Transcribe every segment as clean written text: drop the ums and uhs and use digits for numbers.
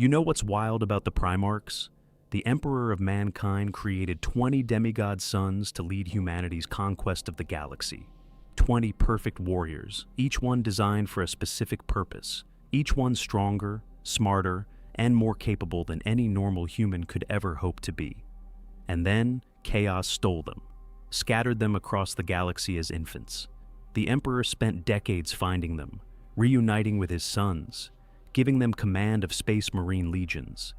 You know what's wild about the Primarchs? The Emperor of Mankind created 20 demigod sons to lead humanity's conquest of the galaxy. 20 perfect warriors, each one designed for a specific purpose, each one stronger, smarter, and more capable than any normal human could ever hope to be. And then, chaos stole them, scattered them across the galaxy as infants. The Emperor spent decades finding them, reuniting with his sons, giving them command of Space Marine legions.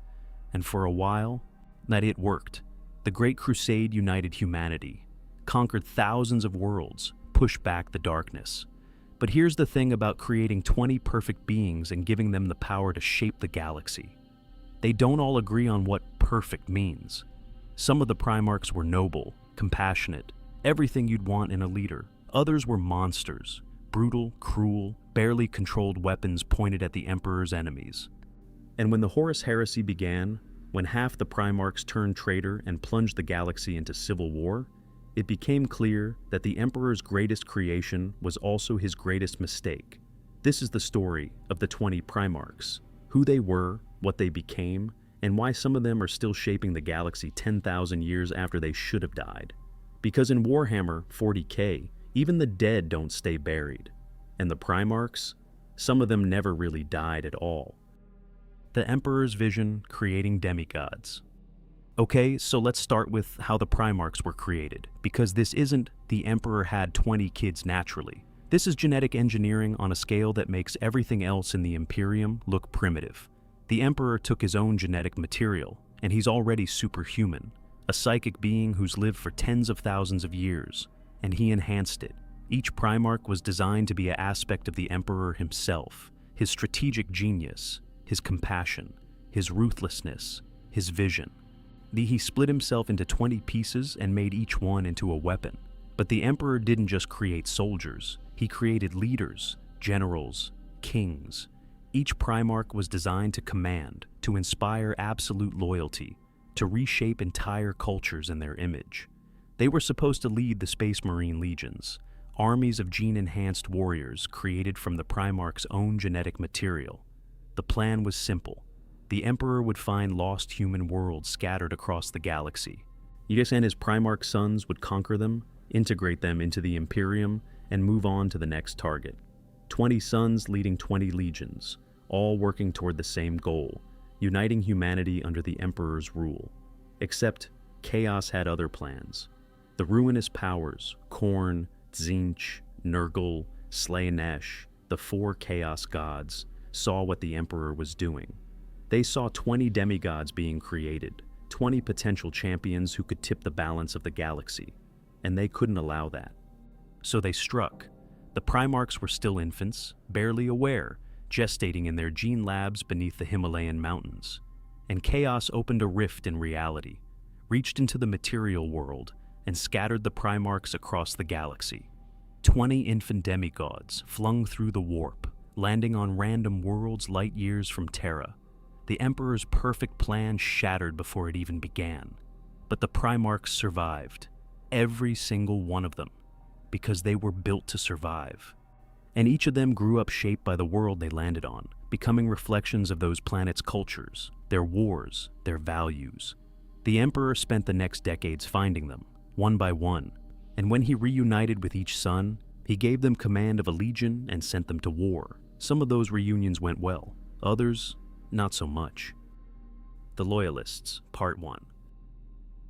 And for a while, it worked. The Great Crusade united humanity, conquered thousands of worlds, pushed back the darkness. But here's the thing about creating 20 perfect beings and giving them the power to shape the galaxy. They don't all agree on what perfect means. Some of the Primarchs were noble, compassionate, everything you'd want in a leader. Others were monsters, brutal, cruel, barely controlled weapons pointed at the Emperor's enemies. And when the Horus Heresy began, when half the Primarchs turned traitor and plunged the galaxy into civil war, it became clear that the Emperor's greatest creation was also his greatest mistake. This is the story of the 20 Primarchs, who they were, what they became, and why some of them are still shaping the galaxy 10,000 years after they should have died. Because in Warhammer 40K, even the dead don't stay buried. And the Primarchs, some of them never really died at all. The Emperor's vision, creating demigods. Okay, so let's start with how the Primarchs were created, because this isn't the Emperor had 20 kids naturally. This is genetic engineering on a scale that makes everything else in the Imperium look primitive. The Emperor took his own genetic material, and he's already superhuman, a psychic being who's lived for tens of thousands of years, and he enhanced it. Each Primarch was designed to be an aspect of the Emperor himself, his strategic genius, his compassion, his ruthlessness, his vision. He split himself into 20 pieces and made each one into a weapon. But the Emperor didn't just create soldiers, he created leaders, generals, kings. Each Primarch was designed to command, to inspire absolute loyalty, to reshape entire cultures in their image. They were supposed to lead the Space Marine legions, armies of gene-enhanced warriors created from the Primarch's own genetic material. The plan was simple. The Emperor would find lost human worlds scattered across the galaxy. And his Primarch sons would conquer them, integrate them into the Imperium, and move on to the next target. 20 sons leading 20 legions, all working toward the same goal, uniting humanity under the Emperor's rule. Except, chaos had other plans. The ruinous powers, Khorne, Tzeentch, Nurgle, Slaanesh, the 4 Chaos Gods, saw what the Emperor was doing. They saw 20 demigods being created, 20 potential champions who could tip the balance of the galaxy, and they couldn't allow that. So they struck. The Primarchs were still infants, barely aware, gestating in their gene labs beneath the Himalayan mountains. And chaos opened a rift in reality, reached into the material world, and scattered the Primarchs across the galaxy. 20 infant demigods flung through the warp, landing on random worlds light years from Terra. The Emperor's perfect plan shattered before it even began. But the Primarchs survived, every single one of them, because they were built to survive. And each of them grew up shaped by the world they landed on, becoming reflections of those planets' cultures, their wars, their values. The Emperor spent the next decades finding them, one by one, and when he reunited with each son, he gave them command of a legion and sent them to war. Some of those reunions went well, others, not so much. The Loyalists, Part 1.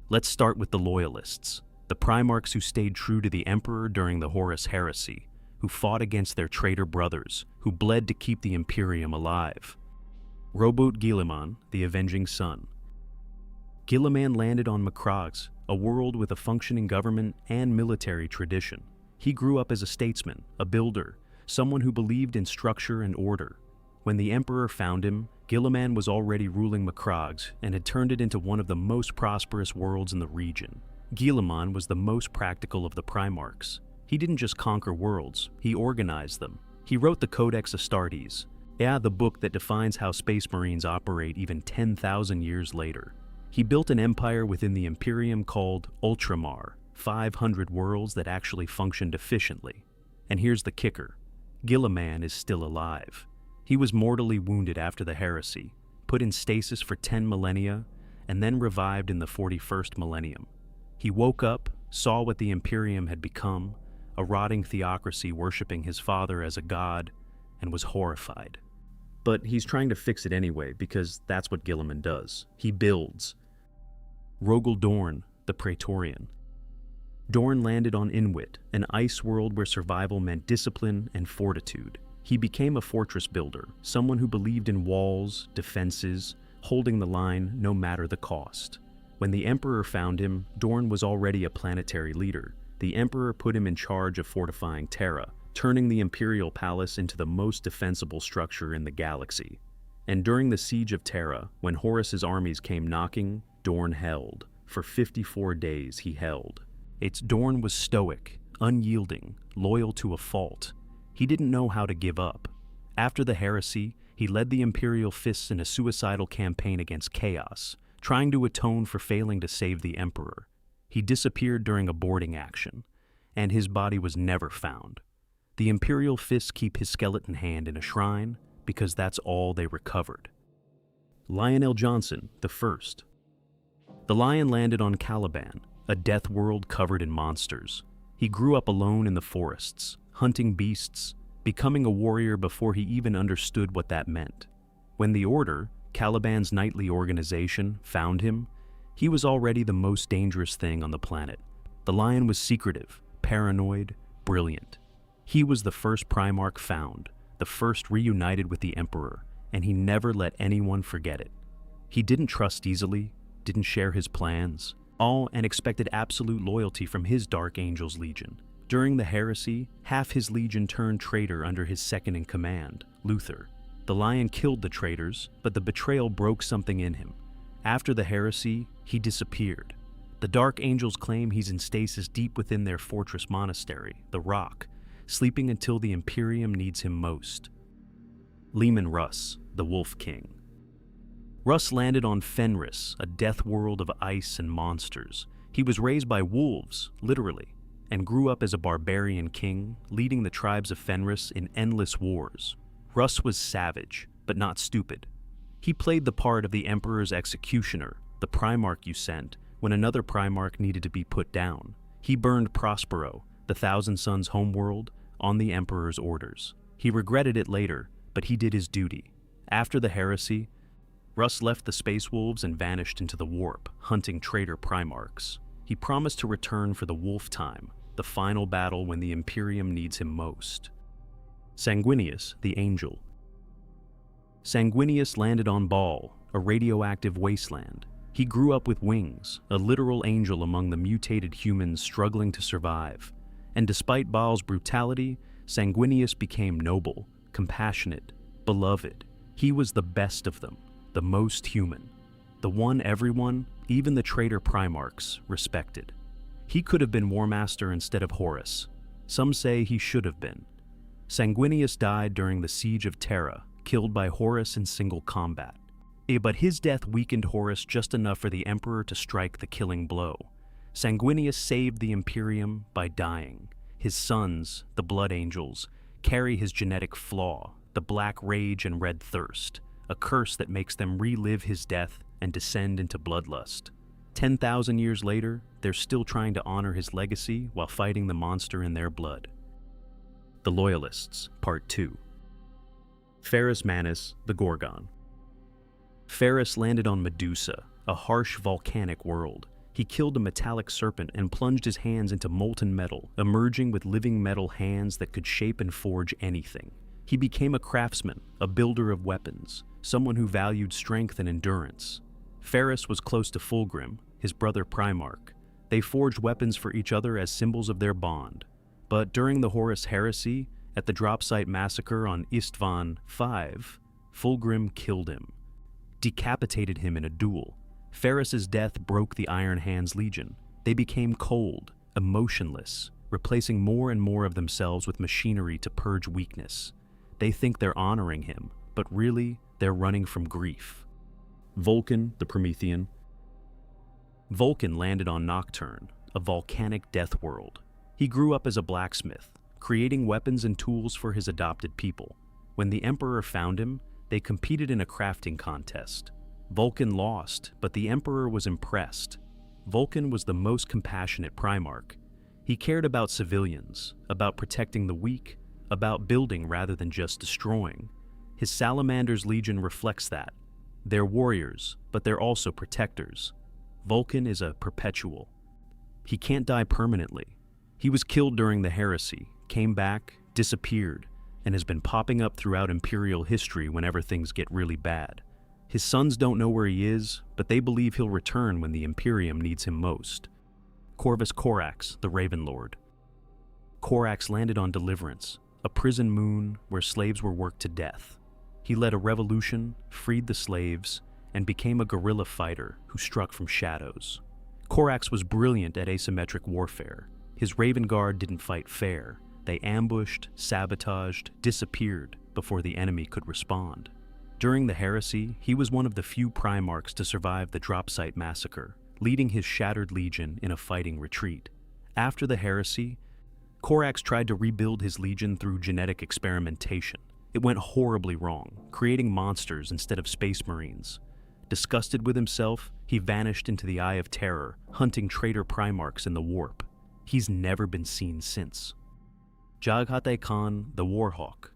Let's start with the Loyalists, the Primarchs who stayed true to the Emperor during the Horus Heresy, who fought against their traitor brothers, who bled to keep the Imperium alive. Roboute Guilliman, the Avenging Son. Guilliman landed on Macrogs, a world with a functioning government and military tradition. He grew up as a statesman, a builder, someone who believed in structure and order. When the Emperor found him, Guilliman was already ruling Macrogs and had turned it into one of the most prosperous worlds in the region. Guilliman was the most practical of the Primarchs. He didn't just conquer worlds, he organized them. He wrote the Codex Astartes, the book that defines how Space Marines operate even 10,000 years later. He built an empire within the Imperium called Ultramar, 500 worlds that actually functioned efficiently. And here's the kicker. Guilliman is still alive. He was mortally wounded after the heresy, put in stasis for 10 millennia, and then revived in the 41st millennium. He woke up, saw what the Imperium had become, a rotting theocracy worshipping his father as a god, and was horrified. But he's trying to fix it anyway, because that's what Guilliman does. He builds. Rogal Dorn, the Praetorian. Dorn landed on Inwit, an ice world where survival meant discipline and fortitude. He became a fortress builder, someone who believed in walls, defenses, holding the line no matter the cost. When the Emperor found him, Dorn was already a planetary leader. The Emperor put him in charge of fortifying Terra, turning the Imperial Palace into the most defensible structure in the galaxy. And during the Siege of Terra, when Horus's armies came knocking, Dorn held. For 54 days he held. Dorn was stoic, unyielding, loyal to a fault. He didn't know how to give up. After the heresy, he led the Imperial Fists in a suicidal campaign against chaos, trying to atone for failing to save the Emperor. He disappeared during a boarding action, and his body was never found. The Imperial Fists keep his skeleton hand in a shrine because that's all they recovered. Lionel Johnson, the First. The Lion landed on Caliban, a death world covered in monsters. He grew up alone in the forests, hunting beasts, becoming a warrior before he even understood what that meant. When the Order, Caliban's knightly organization, found him, he was already the most dangerous thing on the planet. The Lion was secretive, paranoid, brilliant. He was the first Primarch found, the first reunited with the Emperor, and he never let anyone forget it. He didn't trust easily, didn't share his plans, and expected absolute loyalty from his Dark Angel's Legion. During the heresy, half his legion turned traitor under his second-in-command, Luther. The Lion killed the traitors, but the betrayal broke something in him. After the heresy, he disappeared. The Dark Angels claim he's in stasis deep within their fortress monastery, the Rock, sleeping until the Imperium needs him most. Leman Russ, the Wolf King. Russ landed on Fenris, a death world of ice and monsters. He was raised by wolves, literally, and grew up as a barbarian king, leading the tribes of Fenris in endless wars. Russ was savage, but not stupid. He played the part of the Emperor's executioner, the Primarch you sent, when another Primarch needed to be put down. He burned Prospero, the Thousand Sons homeworld, on the Emperor's orders. He regretted it later, but he did his duty. After the heresy, Russ left the Space Wolves and vanished into the warp, hunting traitor Primarchs. He promised to return for the Wolf Time, the final battle when the Imperium needs him most. Sanguinius, the Angel. Sanguinius landed on Baal, a radioactive wasteland. He grew up with wings, a literal angel among the mutated humans struggling to survive. And despite Baal's brutality, Sanguinius became noble, compassionate, beloved. He was the best of them. The most human, the one everyone, even the traitor Primarchs, respected. He could have been Warmaster instead of Horus. Some say he should have been. Sanguinius died during the Siege of Terra, killed by Horus in single combat. But his death weakened Horus just enough for the Emperor to strike the killing blow. Sanguinius saved the Imperium by dying. His sons, the Blood Angels, carry his genetic flaw, the black rage and red thirst, a curse that makes them relive his death and descend into bloodlust. 10,000 years later, they're still trying to honor his legacy while fighting the monster in their blood. The Loyalists, Part 2. Ferrus Manus, the Gorgon. Ferrus landed on Medusa, a harsh volcanic world. He killed a metallic serpent and plunged his hands into molten metal, emerging with living metal hands that could shape and forge anything. He became a craftsman, a builder of weapons, someone who valued strength and endurance. Ferrus was close to Fulgrim, his brother Primarch. They forged weapons for each other as symbols of their bond. But during the Horus heresy, at the Dropsite massacre on Istvan V, Fulgrim killed him, decapitated him in a duel. Ferrus's death broke the Iron Hands Legion. They became cold, emotionless, replacing more and more of themselves with machinery to purge weakness. They think they're honoring him, but really, they're running from grief. Vulcan, the Promethean. Vulcan landed on Nocturne, a volcanic death world. He grew up as a blacksmith, creating weapons and tools for his adopted people. When the Emperor found him, They competed in a crafting contest. Vulcan lost, but the Emperor was impressed. Vulcan was the most compassionate Primarch. He cared about civilians, about protecting the weak, about building rather than just destroying. His Salamander's Legion reflects that. They're warriors, but they're also protectors. Vulcan is a perpetual. He can't die permanently. He was killed during the heresy, came back, disappeared, and has been popping up throughout Imperial history whenever things get really bad. His sons don't know where he is, but they believe he'll return when the Imperium needs him most. Corvus Corax, the Raven Lord. Corax landed on Deliverance, a prison moon where slaves were worked to death. He led a revolution, freed the slaves, and became a guerrilla fighter who struck from shadows. Corax was brilliant at asymmetric warfare. His Raven Guard didn't fight fair. They ambushed, sabotaged, disappeared before the enemy could respond. During the heresy, he was one of the few Primarchs to survive the Dropsite massacre, leading his shattered legion in a fighting retreat. After the heresy, Corax tried to rebuild his legion through genetic experimentation. It went horribly wrong, creating monsters instead of space marines. Disgusted with himself, he vanished into the Eye of Terror, hunting Traitor Primarchs in the Warp. He's never been seen since. Jaghate Khan, the Warhawk.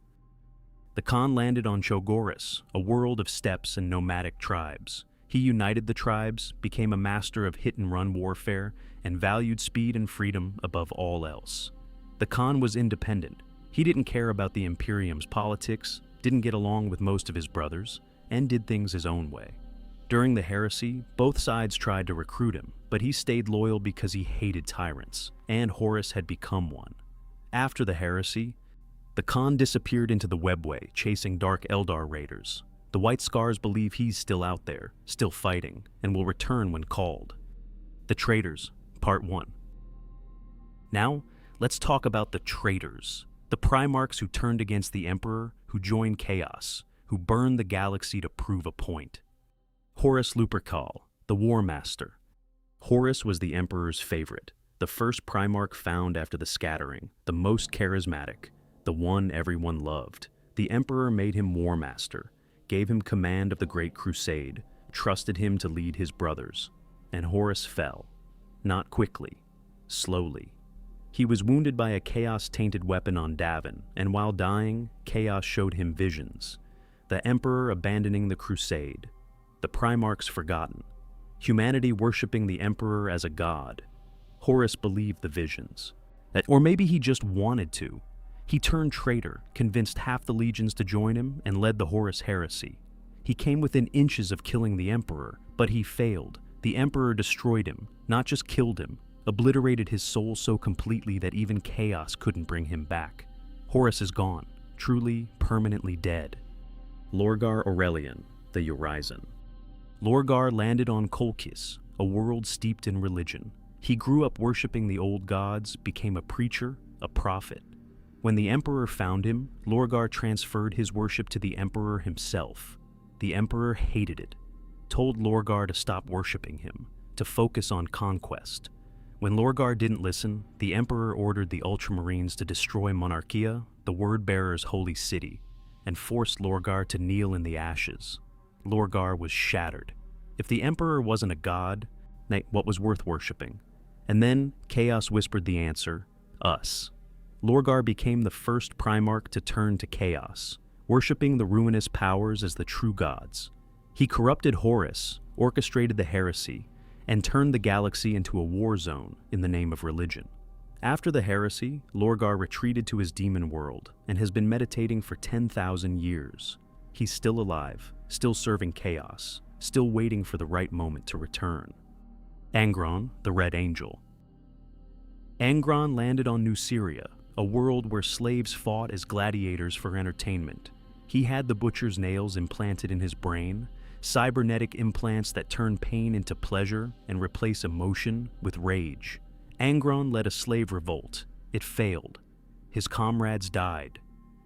The Khan landed on Chogoris, a world of steppes and nomadic tribes. He united the tribes, became a master of hit-and-run warfare, and valued speed and freedom above all else. The Khan was independent. He didn't care about the Imperium's politics, didn't get along with most of his brothers, and did things his own way. During the heresy, both sides tried to recruit him, but he stayed loyal because he hated tyrants, and Horus had become one. After the heresy, the Khan disappeared into the Webway, chasing Dark Eldar raiders. The White Scars believe he's still out there, still fighting, and will return when called. The Traitors, Part 1. Now, let's talk about the traitors. The Primarchs who turned against the Emperor, who joined chaos, who burned the galaxy to prove a point. Horus Lupercal, the Warmaster. Horus was the Emperor's favorite, the first Primarch found after the scattering, the most charismatic, the one everyone loved. The Emperor made him Warmaster, gave him command of the Great Crusade, trusted him to lead his brothers. And Horus fell. Not quickly, slowly. He was wounded by a chaos-tainted weapon on Davin, and while dying, chaos showed him visions. The Emperor abandoning the Crusade. The Primarchs forgotten. Humanity worshipping the Emperor as a god. Horus believed the visions. Or maybe he just wanted to. He turned traitor, convinced half the legions to join him, and led the Horus heresy. He came within inches of killing the Emperor, but he failed. The Emperor destroyed him, not just killed him, obliterated his soul so completely that even chaos couldn't bring him back. Horus is gone, truly, permanently dead. Lorgar Aurelian, the Urizen. Lorgar landed on Kolkis, a world steeped in religion. He grew up worshipping the old gods, became a preacher, a prophet. When the Emperor found him, Lorgar transferred his worship to the Emperor himself. The Emperor hated it, told Lorgar to stop worshipping him, to focus on conquest. When Lorgar didn't listen, the Emperor ordered the Ultramarines to destroy Monarchia, the Word-Bearer's holy city, and forced Lorgar to kneel in the ashes. Lorgar was shattered. If the Emperor wasn't a god, what was worth worshipping? And then Chaos whispered the answer, us. Lorgar became the first Primarch to turn to Chaos, worshipping the ruinous powers as the true gods. He corrupted Horus, orchestrated the heresy, and turned the galaxy into a war zone in the name of religion. After the heresy, Lorgar retreated to his demon world and has been meditating for 10,000 years. He's still alive, still serving chaos, still waiting for the right moment to return. Angron, the Red Angel. Angron landed on New Syria, a world where slaves fought as gladiators for entertainment. He had the butcher's nails implanted in his brain, cybernetic implants that turn pain into pleasure and replace emotion with rage. Angron led a slave revolt. It failed. His comrades died,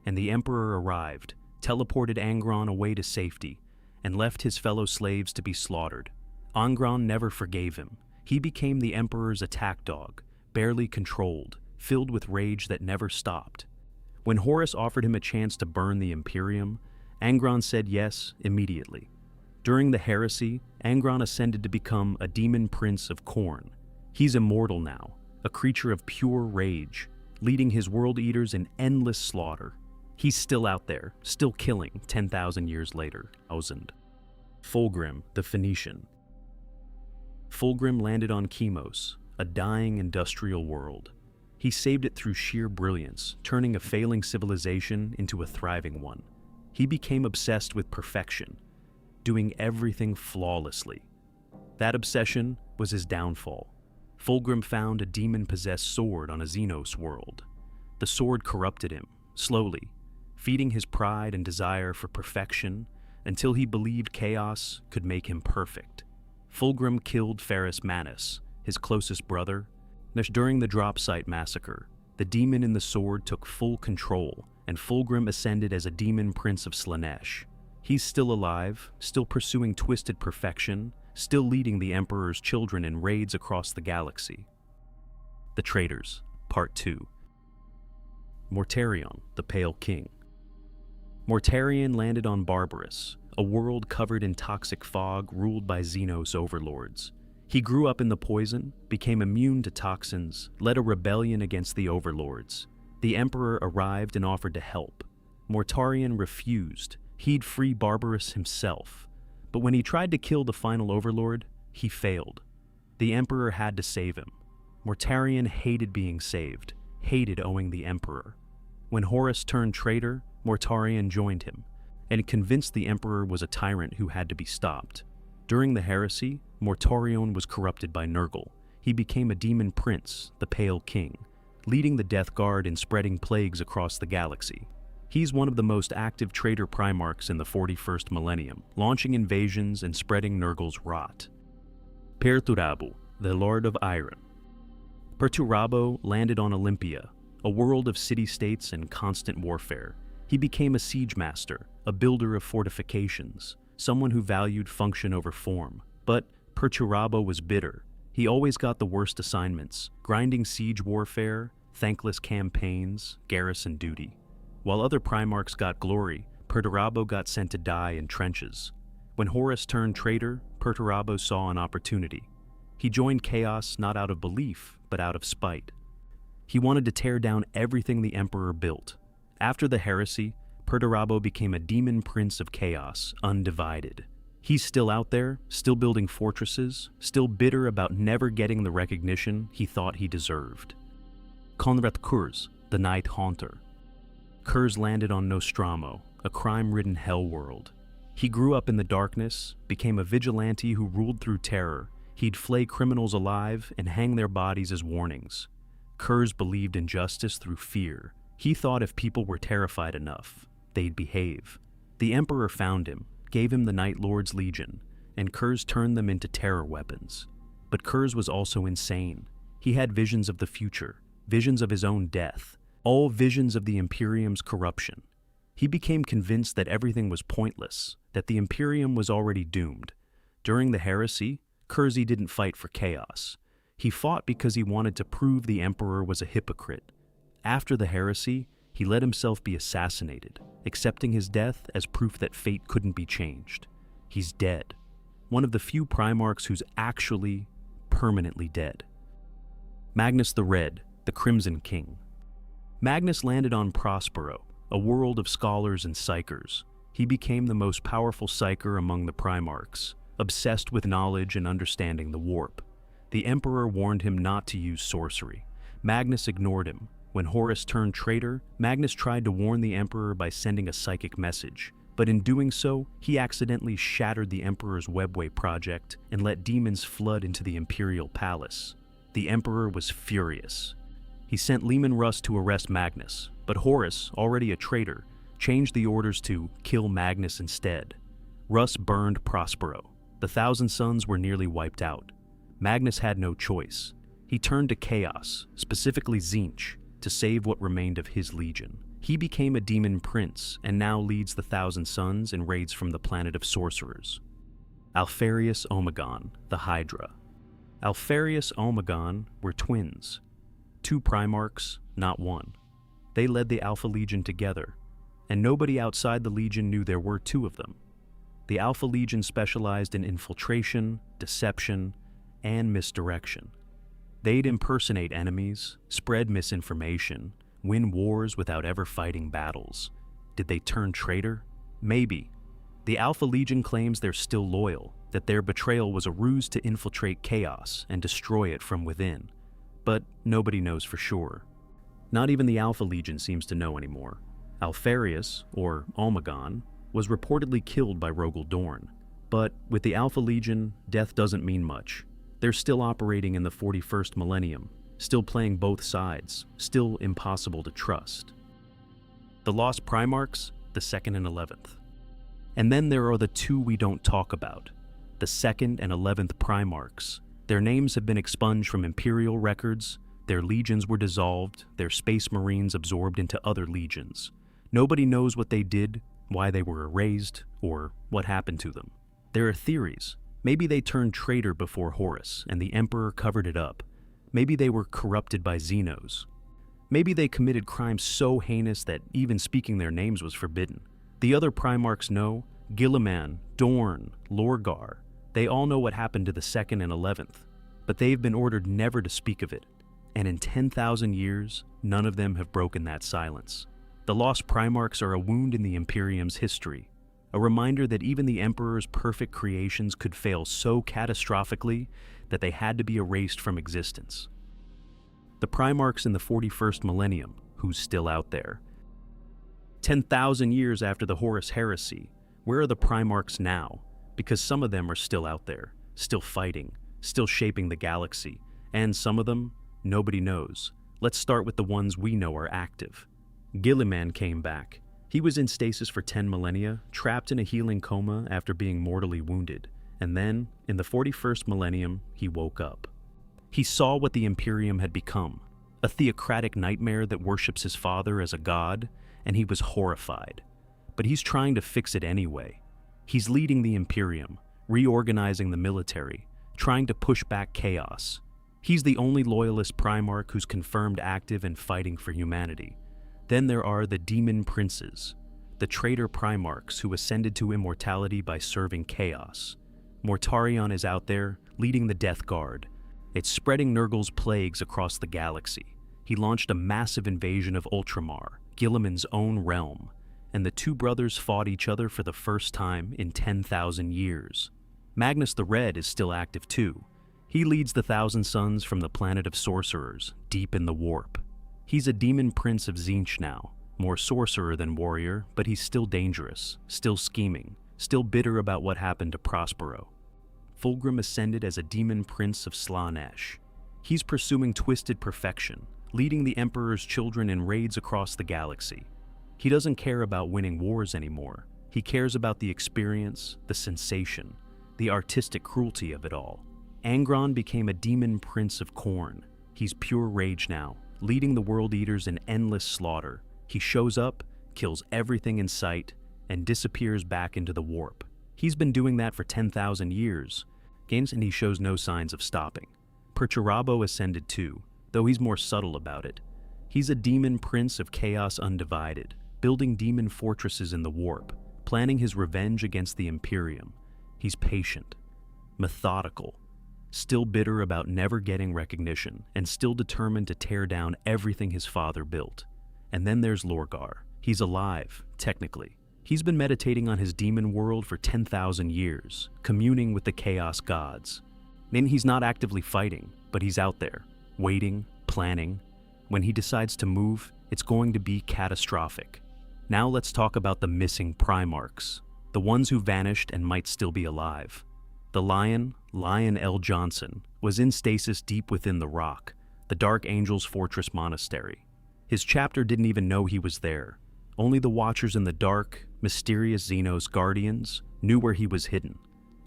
and the Emperor arrived, teleported Angron away to safety, and left his fellow slaves to be slaughtered. Angron never forgave him. He became the Emperor's attack dog, barely controlled, filled with rage that never stopped. When Horus offered him a chance to burn the Imperium, Angron said yes immediately. During the heresy, Angron ascended to become a demon prince of Khorne. He's immortal now, a creature of pure rage, leading his world eaters in endless slaughter. He's still out there, still killing 10,000 years later. Fulgrim, the Phoenician. Fulgrim landed on Chemos, a dying industrial world. He saved it through sheer brilliance, turning a failing civilization into a thriving one. He became obsessed with perfection, doing everything flawlessly. That obsession was his downfall. Fulgrim found a demon-possessed sword on a Xenos world. The sword corrupted him, slowly, feeding his pride and desire for perfection until he believed chaos could make him perfect. Fulgrim killed Ferrus Manus, his closest brother. During the drop site massacre, the demon in the sword took full control, and Fulgrim ascended as a demon prince of Slaanesh. He's still alive, still pursuing twisted perfection, still leading the Emperor's children in raids across the galaxy. The Traitors, Part 2. Mortarion, the Pale King. Mortarion landed on Barbarous, a world covered in toxic fog ruled by Xenos overlords. He grew up in the poison, became immune to toxins, led a rebellion against the overlords. The Emperor arrived and offered to help. Mortarion refused. He'd free Barbarous himself. But when he tried to kill the final overlord, he failed. The Emperor had to save him. Mortarion hated being saved, hated owing the Emperor. When Horus turned traitor, Mortarion joined him, and convinced the Emperor was a tyrant who had to be stopped. During the heresy, Mortarion was corrupted by Nurgle. He became a demon prince, the Pale King, leading the Death Guard and spreading plagues across the galaxy. He's one of the most active Traitor Primarchs in the 41st millennium, launching invasions and spreading Nurgle's rot. Perturabo, the Lord of Iron. Perturabo landed on Olympia, a world of city-states and constant warfare. He became a siege master, a builder of fortifications, someone who valued function over form. But Perturabo was bitter. He always got the worst assignments, grinding siege warfare, thankless campaigns, garrison duty. While other Primarchs got glory, Perturabo got sent to die in trenches. When Horus turned traitor, Perturabo saw an opportunity. He joined Chaos not out of belief, but out of spite. He wanted to tear down everything the Emperor built. After the heresy, Perturabo became a demon prince of Chaos, undivided. He's still out there, still building fortresses, still bitter about never getting the recognition he thought he deserved. Konrad Kurz, the Night Haunter. Kurz landed on Nostramo, a crime-ridden hell world. He grew up in the darkness, became a vigilante who ruled through terror. He'd flay criminals alive and hang their bodies as warnings. Kurz believed in justice through fear. He thought if people were terrified enough, they'd behave. The Emperor found him, gave him the Night Lord's Legion, and Kurz turned them into terror weapons. But Kurz was also insane. He had visions of the future, visions of his own death, all visions of the Imperium's corruption. He became convinced that everything was pointless, that the Imperium was already doomed. During the heresy, Kurz didn't fight for chaos. He fought because he wanted to prove the Emperor was a hypocrite. After the heresy, he let himself be assassinated, accepting his death as proof that fate couldn't be changed. He's dead. One of the few Primarchs who's actually permanently dead. Magnus the Red, the Crimson King. Magnus landed on Prospero, a world of scholars and psychers. He became the most powerful psycher among the Primarchs, obsessed with knowledge and understanding the warp. The Emperor warned him not to use sorcery. Magnus ignored him. When Horus turned traitor, Magnus tried to warn the Emperor by sending a psychic message, but in doing so, he accidentally shattered the Emperor's webway project and let demons flood into the Imperial Palace. The Emperor was furious. He sent Leman Russ to arrest Magnus, but Horus, already a traitor, changed the orders to kill Magnus instead. Russ burned Prospero. The Thousand Sons were nearly wiped out. Magnus had no choice. He turned to Chaos, specifically Tzeentch, to save what remained of his legion. He became a demon prince and now leads the Thousand Sons in raids from the planet of sorcerers. Alpharius Omegon, the Hydra. Alpharius Omegon were twins. Two Primarchs, not one. They led the Alpha Legion together. and nobody outside the Legion knew there were two of them. The Alpha Legion specialized in infiltration, deception, and misdirection. They'd impersonate enemies, spread misinformation, win wars without ever fighting battles. Did they turn traitor? Maybe. The Alpha Legion claims they're still loyal, that their betrayal was a ruse to infiltrate chaos and destroy it from within. But nobody knows for sure. Not even the Alpha Legion seems to know anymore. Alfarius, or Almagon, was reportedly killed by Rogal Dorn. But with the Alpha Legion, death doesn't mean much. They're still operating in the 41st millennium, still playing both sides, still impossible to trust. The Lost Primarchs, the 2nd and 11th. And then there are the two we don't talk about, the 2nd and 11th Primarchs. Their names have been expunged from Imperial records, their legions were dissolved, their space marines absorbed into other legions. Nobody knows what they did, why they were erased, or what happened to them. There are theories. Maybe they turned traitor before Horus, and the Emperor covered it up. Maybe they were corrupted by Xenos. Maybe they committed crimes so heinous that even speaking their names was forbidden. The other Primarchs know, Guilliman, Dorn, Lorgar. They all know what happened to the 2nd and 11th, but they've been ordered never to speak of it. And in 10,000 years, none of them have broken that silence. The Lost Primarchs are a wound in the Imperium's history, a reminder that even the Emperor's perfect creations could fail so catastrophically that they had to be erased from existence. The Primarchs in the 41st millennium, who's still out there? 10,000 years after the Horus heresy, where are the Primarchs now? Because some of them are still out there, still fighting, still shaping the galaxy, and some of them, nobody knows. Let's start with the ones we know are active. Guilliman came back. He was in stasis for 10 millennia, trapped in a healing coma after being mortally wounded, and then, in the 41st millennium, he woke up. He saw what the Imperium had become, a theocratic nightmare that worships his father as a god, and he was horrified. But he's trying to fix it anyway. He's leading the Imperium, reorganizing the military, trying to push back chaos. He's the only Loyalist Primarch who's confirmed active and fighting for humanity. Then there are the Demon Princes, the Traitor Primarchs who ascended to immortality by serving chaos. Mortarion is out there, leading the Death Guard. It's spreading Nurgle's plagues across the galaxy. He launched a massive invasion of Ultramar, Guilliman's own realm, and the two brothers fought each other for the first time in 10,000 years. Magnus the Red is still active too. He leads the Thousand Sons from the planet of sorcerers, deep in the warp. He's a demon prince of Tzeentch now, more sorcerer than warrior, but he's still dangerous, still scheming, still bitter about what happened to Prospero. Fulgrim ascended as a demon prince of Slaanesh. He's pursuing twisted perfection, leading the Emperor's children in raids across the galaxy. He doesn't care about winning wars anymore. He cares about the experience, the sensation, the artistic cruelty of it all. Angron became a demon prince of Khorne. He's pure rage now, leading the World Eaters in endless slaughter. He shows up, kills everything in sight, and disappears back into the warp. He's been doing that for 10,000 years, and he shows no signs of stopping. Perturabo ascended too, though he's more subtle about it. He's a demon prince of Chaos Undivided, building demon fortresses in the warp, planning his revenge against the Imperium. He's patient, methodical, still bitter about never getting recognition, and still determined to tear down everything his father built. And then there's Lorgar. He's alive, technically. He's been meditating on his demon world for 10,000 years, communing with the Chaos Gods. Then he's not actively fighting, but he's out there, waiting, planning. When he decides to move, it's going to be catastrophic. Now let's talk about the missing Primarchs, the ones who vanished and might still be alive. The Lion L. Johnson, was in stasis deep within the rock, the Dark Angel's Fortress Monastery. His chapter didn't even know he was there. Only the Watchers in the dark, mysterious Xenos guardians knew where he was hidden.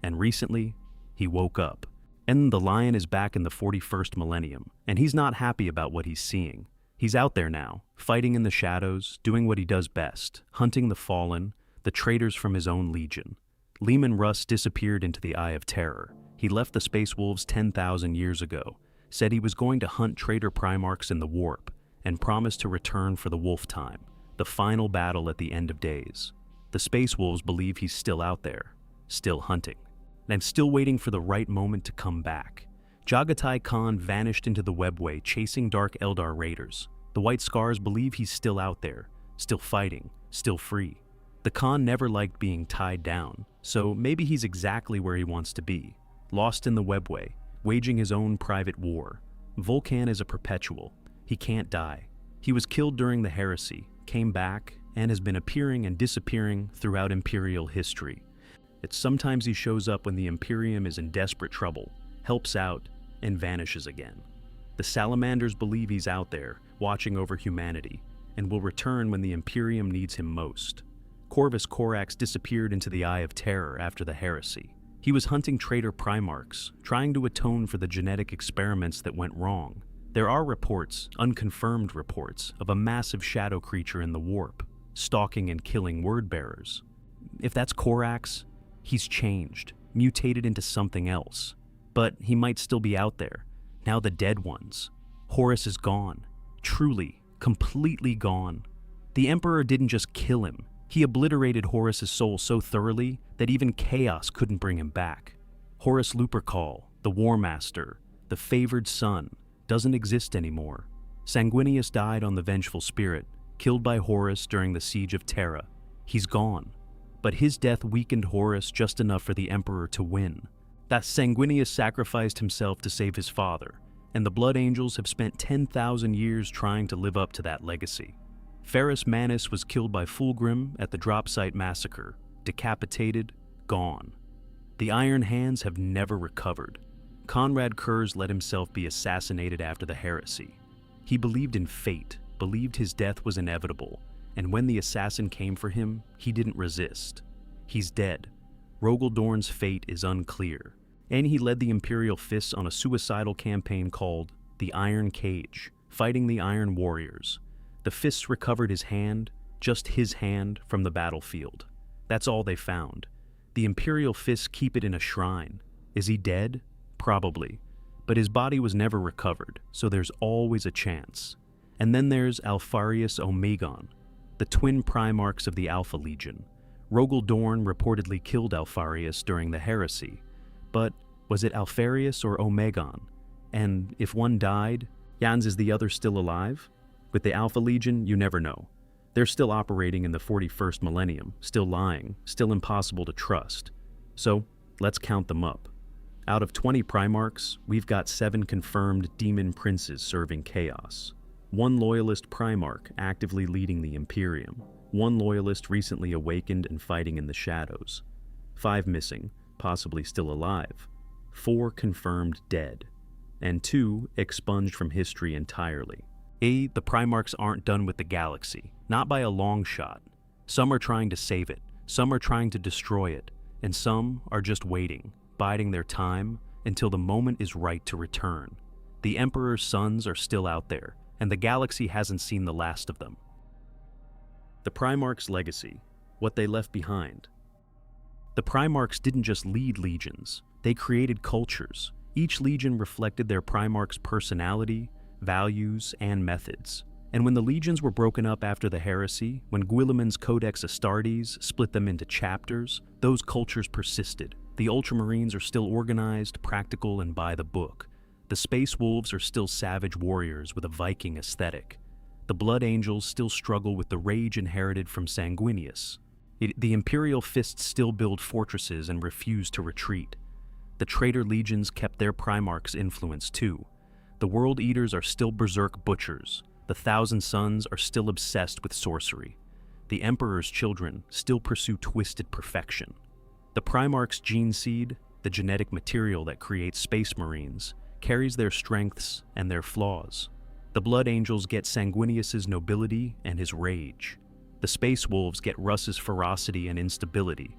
And recently, he woke up. And the Lion is back in the 41st millennium, and he's not happy about what he's seeing. He's out there now, fighting in the shadows, doing what he does best, hunting the fallen, the traitors from his own legion. Leman Russ disappeared into the Eye of Terror. He left the Space Wolves 10,000 years ago, said he was going to hunt Traitor Primarchs in the warp, and promised to return for the Wolf Time. the final battle at the end of days. The Space Wolves believe he's still out there, still hunting, and still waiting for the right moment to come back. Jagatai Khan vanished into the webway chasing Dark Eldar raiders. The White Scars believe he's still out there, still fighting, still free. The Khan never liked being tied down, so maybe he's exactly where he wants to be, lost in the webway, waging his own private war. Vulcan is a perpetual. He can't die. He was killed during the heresy, came back, and has been appearing and disappearing throughout Imperial history. It's sometimes he shows up when the Imperium is in desperate trouble, helps out, and vanishes again. The Salamanders believe he's out there, watching over humanity, and will return when the Imperium needs him most. Corvus Corax disappeared into the Eye of Terror after the heresy. He was hunting Traitor Primarchs, trying to atone for the genetic experiments that went wrong. There are reports, unconfirmed reports, of a massive shadow creature in the warp, stalking and killing word-bearers. If that's Corax, he's changed, mutated into something else. But he might still be out there. Now the dead ones. Horus is gone. Truly, completely gone. The Emperor didn't just kill him. He obliterated Horus's soul so thoroughly that even chaos couldn't bring him back. Horus Lupercal, the Warmaster, the favored son, doesn't exist anymore. Sanguinius died on the Vengeful Spirit, killed by Horus during the Siege of Terra. He's gone. But his death weakened Horus just enough for the Emperor to win. That Sanguinius sacrificed himself to save his father, and the Blood Angels have spent 10,000 years trying to live up to that legacy. Ferrus Manus was killed by Fulgrim at the Drop Site Massacre, decapitated, gone. The Iron Hands have never recovered. Conrad Kurz let himself be assassinated after the heresy. He believed in fate, believed his death was inevitable, and when the assassin came for him, he didn't resist. He's dead. Rogal Dorn's fate is unclear, and he led the Imperial Fists on a suicidal campaign called the Iron Cage, fighting the Iron Warriors. The Fists recovered his hand, just his hand, from the battlefield. That's all they found. The Imperial Fists keep it in a shrine. Is he dead? Probably. But his body was never recovered, so there's always a chance. And then there's Alfarius Omegon, the twin Primarchs of the Alpha Legion. Rogal Dorn reportedly killed Alfarius during the heresy. But was it Alfarius or Omegon? And if one died, Jans, is the other still alive? With the Alpha Legion, you never know. They're still operating in the 41st millennium, still lying, still impossible to trust. So, let's count them up. Out of 20 Primarchs, we've got 7 confirmed demon princes serving chaos. 1 Loyalist Primarch actively leading the Imperium. 1 Loyalist recently awakened and fighting in the shadows. 5 missing, possibly still alive. 4 confirmed dead. And 2 expunged from history entirely. The Primarchs aren't done with the galaxy, not by a long shot. Some are trying to save it, some are trying to destroy it, and some are just waiting, biding their time until the moment is right to return. The Emperor's sons are still out there, and the galaxy hasn't seen the last of them. The Primarchs' legacy, what they left behind. The Primarchs didn't just lead legions, they created cultures. Each legion reflected their Primarch's personality, values, and methods. And when the legions were broken up after the heresy, when Guilliman's Codex Astartes split them into chapters, those cultures persisted. The Ultramarines are still organized, practical, and by the book. The Space Wolves are still savage warriors with a Viking aesthetic. The Blood Angels still struggle with the rage inherited from Sanguinius. The Imperial Fists still build fortresses and refuse to retreat. The Traitor Legions kept their Primarch's influence too. The World Eaters are still berserk butchers. The Thousand Sons are still obsessed with sorcery. The Emperor's children still pursue twisted perfection. The Primarch's gene seed, the genetic material that creates Space Marines, carries their strengths and their flaws. The Blood Angels get Sanguinius's nobility and his rage. The Space Wolves get Russ's ferocity and instability.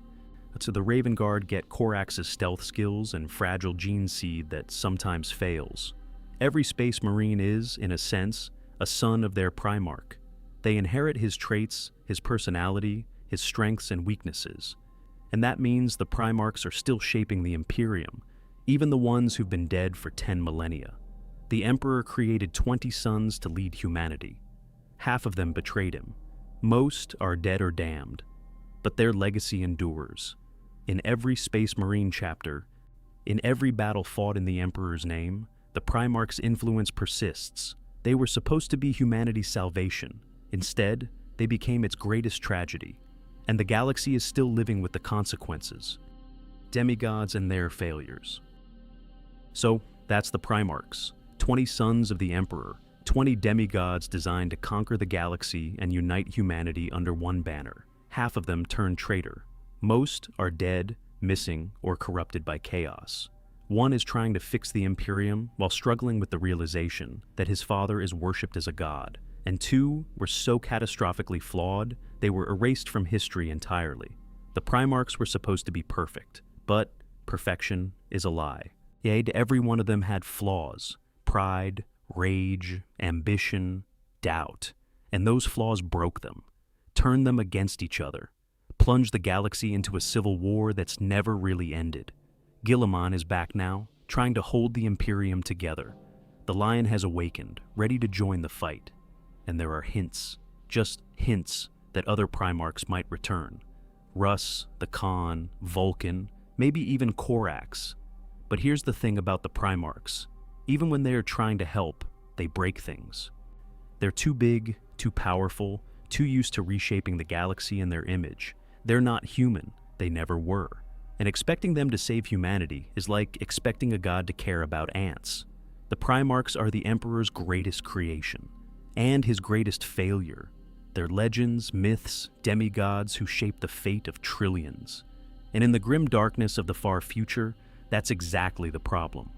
So the Raven Guard get Corax's stealth skills and fragile gene seed that sometimes fails. Every Space Marine is, in a sense, a son of their Primarch. They inherit his traits, his personality, his strengths and weaknesses. And that means the Primarchs are still shaping the Imperium, even the ones who've been dead for 10 millennia. The Emperor created 20 sons to lead humanity. Half of them betrayed him. Most are dead or damned, but their legacy endures. In every Space Marine chapter, in every battle fought in the Emperor's name, the Primarchs' influence persists. They were supposed to be humanity's salvation. Instead, they became its greatest tragedy, and the galaxy is still living with the consequences. Demigods and their failures. So, that's the Primarchs, 20 sons of the Emperor, 20 demigods designed to conquer the galaxy and unite humanity under one banner. Half of them turned traitor. Most are dead, missing, or corrupted by chaos. One is trying to fix the Imperium while struggling with the realization that his father is worshipped as a god, and two were so catastrophically flawed they were erased from history entirely. The Primarchs were supposed to be perfect, but perfection is a lie. Yea, every one of them had flaws: pride, rage, ambition, doubt, and those flaws broke them, turned them against each other, plunged the galaxy into a civil war that's never really ended. Guilliman is back now, trying to hold the Imperium together. The Lion has awakened, ready to join the fight. And there are hints, just hints, that other Primarchs might return. Russ, the Khan, Vulcan, maybe even Korax. But here's the thing about the Primarchs. Even when they are trying to help, they break things. They're too big, too powerful, too used to reshaping the galaxy in their image. They're not human. They never were. And expecting them to save humanity is like expecting a god to care about ants. The Primarchs are the Emperor's greatest creation, and his greatest failure. They're legends, myths, demigods who shape the fate of trillions. And in the grim darkness of the far future, that's exactly the problem.